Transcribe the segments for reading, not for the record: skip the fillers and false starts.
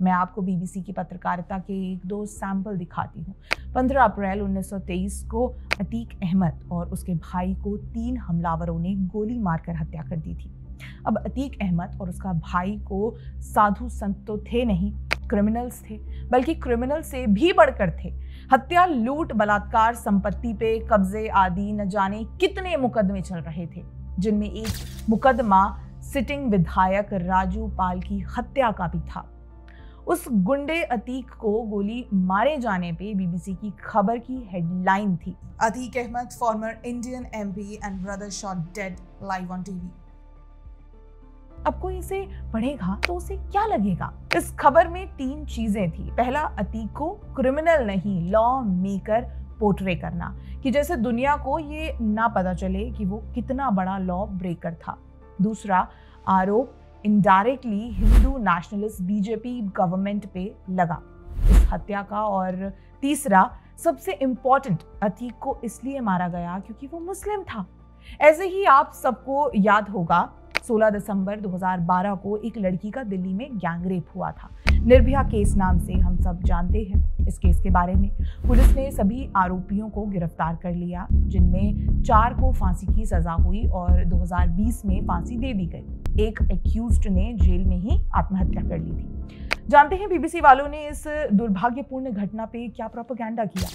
मैं आपको बीबीसी की पत्रकारिता के एक दो सैंपल दिखाती हूँ। 15 अप्रैल 1923 को अतीक अहमद और उसके भाई को 3 हमलावरों ने गोली मारकर हत्या कर दी थी। अब अतीक अहमद और उसका भाई को साधु संत तो थे नहीं, क्रिमिनल्स थे, बल्कि क्रिमिनल से भी बढ़कर थे। हत्या, लूट, बलात्कार, संपत्ति पे कब्जे आदि न जाने कितने मुकदमे चल रहे थे, जिनमें एक मुकदमा सिटिंग विधायक राजू पाल की हत्या का भी था। उस गुंडे अतीक को गोली मारे जाने पे बीबीसी की खबर की हेडलाइन थी, Atiq Ahmed former Indian MP and brother shot dead live on TV. अब कोई इसे पढ़ेगा तो उसे क्या लगेगा? इस खबर में 3 चीजें थी। पहला, अतीक को क्रिमिनल नहीं लॉ मेकर पोर्ट्रे करना, कि जैसे दुनिया को ये ना पता चले कि वो कितना बड़ा लॉ ब्रेकर था। दूसरा आरोप indirectly Hindu nationalist BJP government पे लगा इस हत्या का। और तीसरा, सबसे इंपॉर्टेंट, अतीक को इसलिए मारा गया क्योंकि वो मुस्लिम था। ऐसे ही आप सबको याद होगा 16 दिसंबर 2012 को एक लड़की का दिल्ली में गैंगरेप हुआ था। निर्भया केस नाम से हम सब जानते हैं इस केस के बारे में। पुलिस ने सभी आरोपियों को गिरफ्तार कर लिया, जिनमें 4 को फांसी की सजा हुई और 2020 में फांसी दे दी गई। एक एक्यूज्ड ने जेल में ही आत्महत्या कर ली थी। जानते हैं बीबीसी वालों ने इस दुर्भाग्यपूर्ण घटना पे क्या प्रोपेगेंडा किया?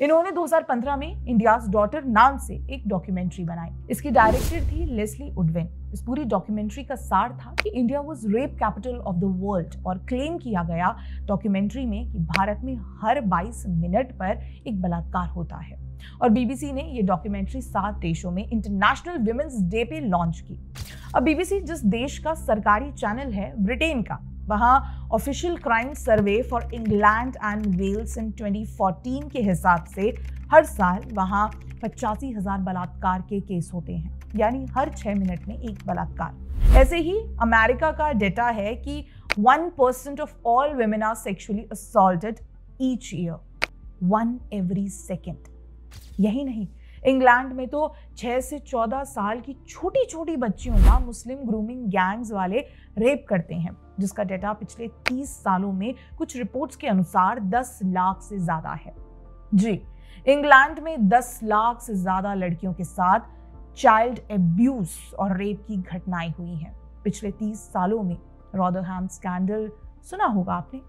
इन्होंने 2015 में इंडियाज डॉटर नाम से एक डॉक्यूमेंट्री बनाई। इसकी डायरेक्टर थी लेस्ली उडविन। इस पूरी डॉक्यूमेंट्री का सार था कि India was rape capital of the world, और क्लेम किया गया डॉक्यूमेंट्री में कि भारत में हर 22 मिनट पर एक बलात्कार होता है। और बीबीसी ने ये डॉक्यूमेंट्री 7 देशों में इंटरनेशनल विमेंस डे पे लॉन्च की। अब बीबीसी जिस देश का सरकारी चैनल है, ब्रिटेन का, वहां official crime survey for England and Wales in 2014 के हिसाब से हर साल वहां 85,000 बलात्कार के केस होते हैं, यानी हर 6 मिनट में एक बलात्कार। ऐसे ही अमेरिका का डेटा है कि 1% of all women are sexually assaulted each year, 1 every second। यही नहीं, इंग्लैंड में तो 6 से 14 साल की छोटी छोटी बच्चियों का मुस्लिम ग्रूमिंग गैंग्स वाले रेप करते हैं, जिसका डेटा पिछले 30 सालों में कुछ रिपोर्ट्स के अनुसार 10 लाख से ज्यादा है। जी, इंग्लैंड में 10 लाख से ज्यादा लड़कियों के साथ चाइल्ड एब्यूज और रेप की घटनाएं हुई हैं पिछले 30 सालों में। रॉदरहैम स्कैंडल सुना होगा आपने।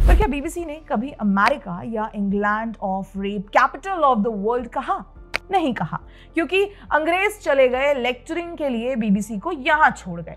पर क्या बीबीसी ने कभी अमेरिका या England of rape capital of the world कहा? नहीं कहा, क्योंकि अंग्रेज चले गए लेक्चरिंग के लिए बीबीसी को यहां छोड़ गए।